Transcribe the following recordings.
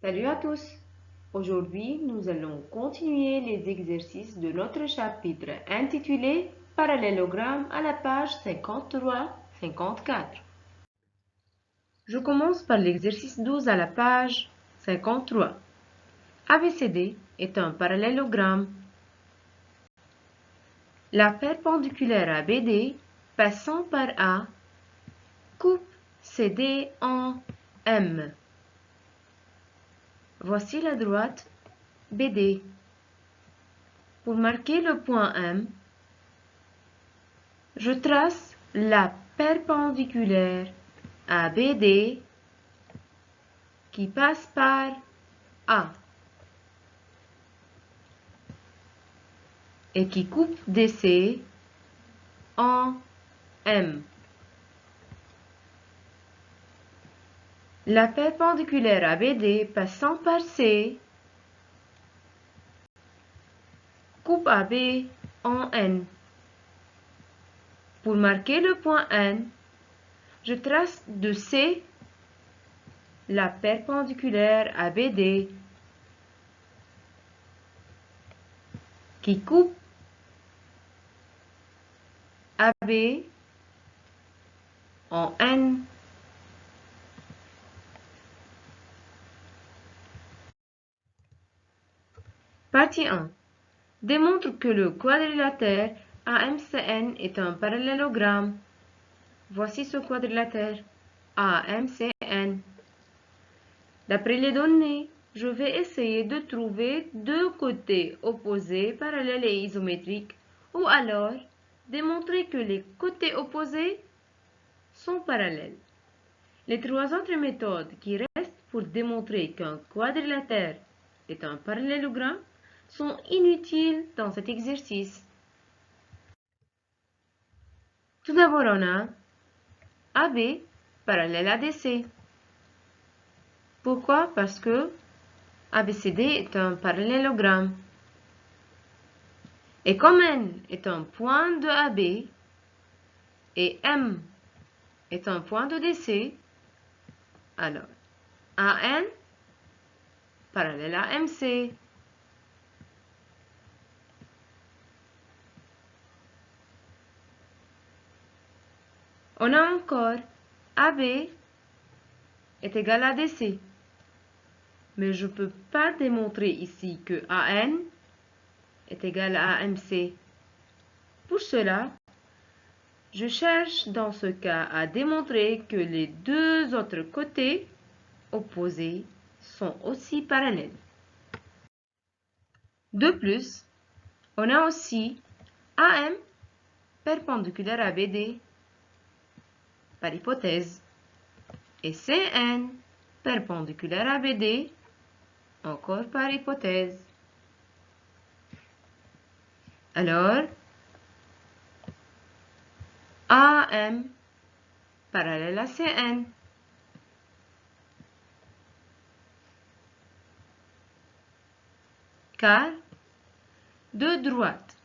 Salut à tous! Aujourd'hui, nous allons continuer les exercices de notre chapitre intitulé Parallélogramme à la page 53-54. Je commence par l'exercice 12 à la page 53. ABCD est un parallélogramme. La perpendiculaire à BD passant par A coupe CD en M. Voici la droite BD. Pour marquer le point M, je trace la perpendiculaire à BD qui passe par A et qui coupe DC en M. La perpendiculaire à BD passant par C coupe AB en N. Pour marquer le point N, je trace de C la perpendiculaire à BD qui coupe AB en N. Partie 1. Démontre que le quadrilatère AMCN est un parallélogramme. Voici ce quadrilatère AMCN. D'après les données, je vais essayer de trouver deux côtés opposés, parallèles et isométriques, ou alors démontrer que les côtés opposés sont parallèles. Les trois autres méthodes qui restent pour démontrer qu'un quadrilatère est un parallélogramme sont inutiles dans cet exercice. Tout d'abord, on a AB parallèle à DC. Pourquoi? Parce que ABCD est un parallélogramme. Et comme N est un point de AB et M est un point de DC, alors AN parallèle à MC. On a encore AB est égal à DC. Mais je ne peux pas démontrer ici que AN est égal à MC. Pour cela, je cherche dans ce cas à démontrer que les deux autres côtés opposés sont aussi parallèles. De plus, on a aussi AM perpendiculaire à BD par hypothèse et CN perpendiculaire à BD encore par hypothèse. Alors, AM parallèle à CN. Car deux droites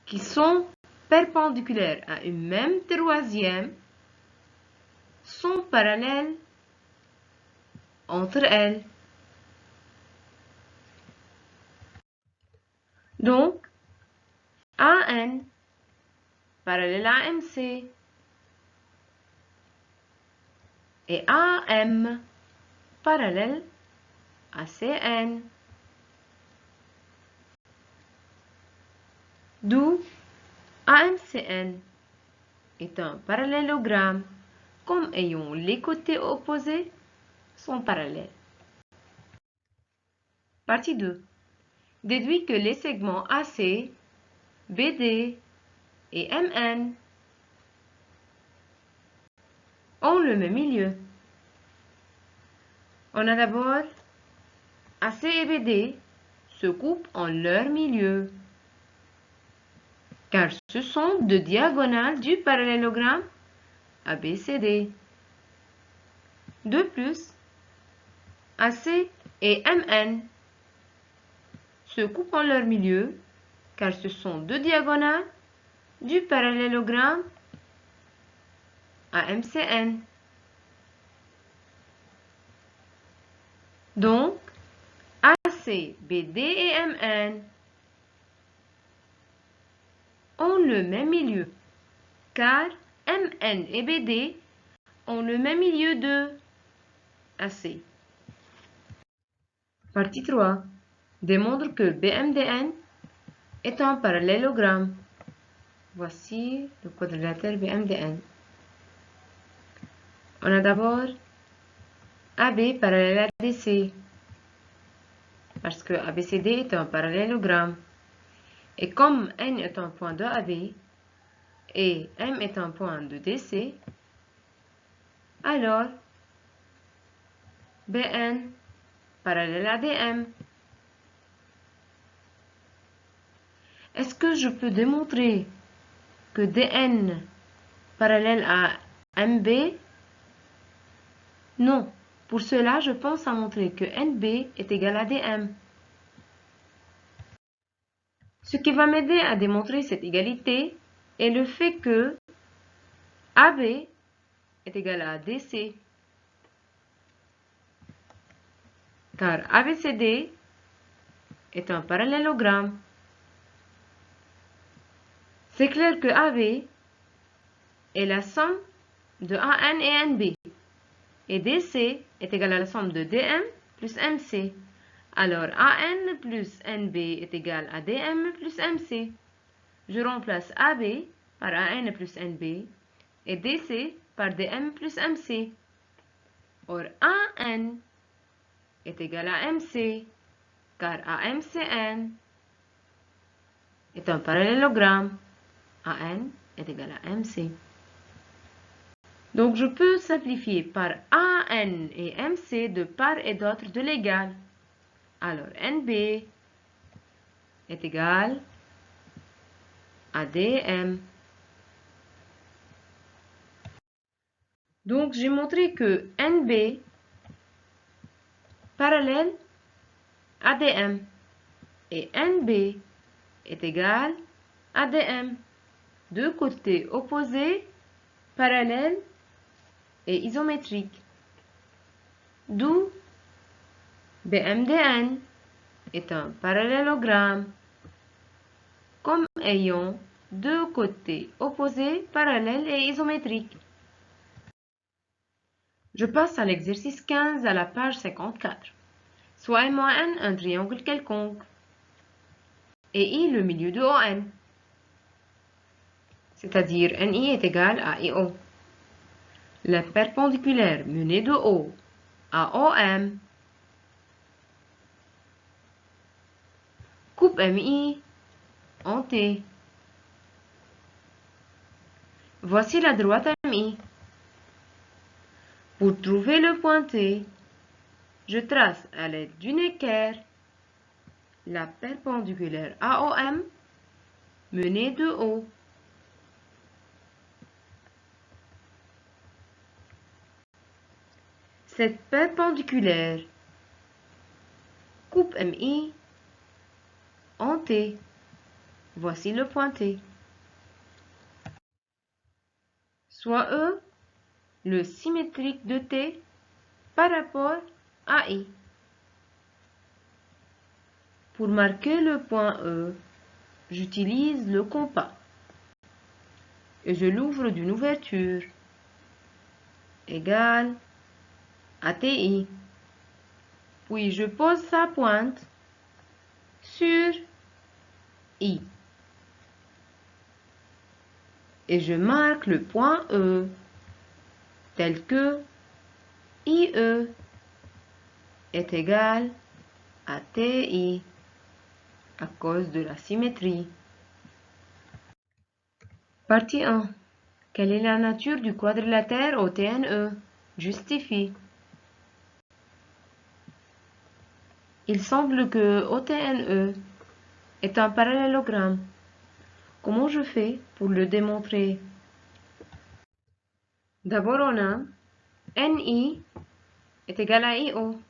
qui sont perpendiculaires à une même troisième sont parallèles entre elles. Donc, AN parallèle à MC et AM parallèle à CN. D'où AMCN est un parallélogramme comme ayant les côtés opposés sont parallèles. Partie 2. Déduis que les segments AC, BD et MN ont le même milieu. On a d'abord AC et BD se coupent en leur milieu, car ce sont deux diagonales du parallélogramme ABCD. De plus, AC et MN se coupent en leur milieu, car ce sont deux diagonales du parallélogramme AMCN. Donc, AC, BD et MN ont le même milieu, car MN et BD ont le même milieu de AC. Partie 3. Démontre que BMDN est un parallélogramme. Voici le quadrilatère BMDN. On a d'abord AB parallèle à DC, parce que ABCD est un parallélogramme. Et comme N est un point de AB et M est un point de DC, alors BN parallèle à DM. Est-ce que je peux démontrer que DN parallèle à MB? Non. Pour cela, je pense à montrer que NB est égal à DM. Ce qui va m'aider à démontrer cette égalité est le fait que AB est égal à DC. Car ABCD est un parallélogramme. C'est clair que AB est la somme de AN et NB. Et DC est égal à la somme de DM plus MC. Alors AN plus NB est égal à DM plus MC. Je remplace AB par AN plus NB et DC par DM plus MC. Or AN est égal à MC, car AMCN est un parallélogramme. AN est égal à MC. Donc je peux simplifier par AN et MC de part et d'autre de l'égal. Alors NB est égal à DM. Donc j'ai montré que NB parallèle à DM et NB est égal à DM. Deux côtés opposés, parallèles et isométriques. D'où BMDN est un parallélogramme comme ayant deux côtés opposés, parallèles et isométriques. Je passe à l'exercice 15 à la page 54. Soit M moins N un triangle quelconque et I le milieu de ON, c'est-à-dire NI est égal à IO. La perpendiculaire menée de O à OM coupe MI en T. Voici la droite MI. Pour trouver le point T, je trace à l'aide d'une équerre la perpendiculaire AOM menée de O. Cette perpendiculaire coupe MI en T. Voici le point T. Soit E, le symétrique de T par rapport à I. Pour marquer le point E, j'utilise le compas et je l'ouvre d'une ouverture égale à TI. Puis je pose sa pointe sur I et je marque le point E tel que IE est égal à TI à cause de la symétrie. Partie 1. Quelle est la nature du quadrilatère OTNE? Justifie. Il semble que OTNE est un parallélogramme. Comment je fais pour le démontrer? D'abord, on a NI est égal à IO,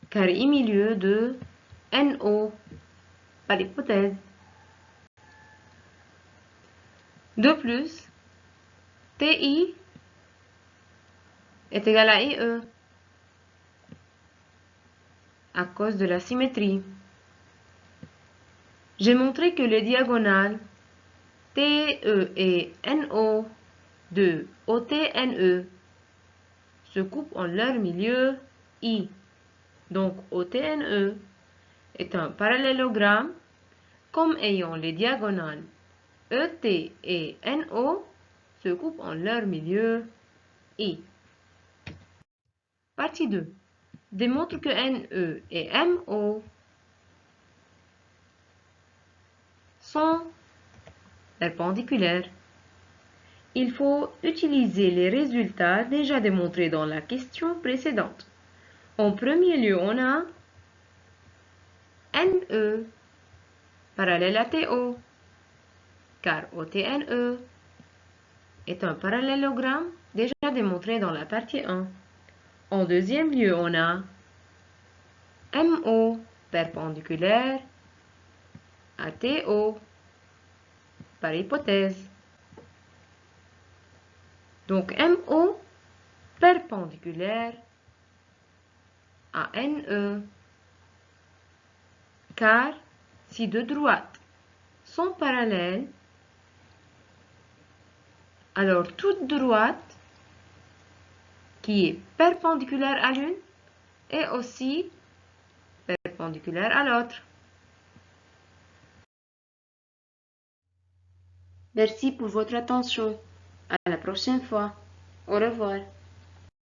car I milieu de NO, par hypothèse. De plus, TI est égal à IE, à cause de la symétrie. J'ai montré que les diagonales TE et NO de OTNE se coupent en leur milieu I. Donc OTNE est un parallélogramme comme ayant les diagonales ET et NO se coupent en leur milieu I. Partie 2. Démontre que NE et MO sont perpendiculaires. Il faut utiliser les résultats déjà démontrés dans la question précédente. En premier lieu, on a NE parallèle à TO, car OTNE est un parallélogramme déjà démontré dans la partie 1. En deuxième lieu, on a MO perpendiculaire à TO par hypothèse. Donc MO perpendiculaire à NE, car si deux droites sont parallèles, alors toute droite qui est perpendiculaire à l'une est aussi perpendiculaire à l'autre. Merci pour votre attention. À la prochaine fois. Au revoir.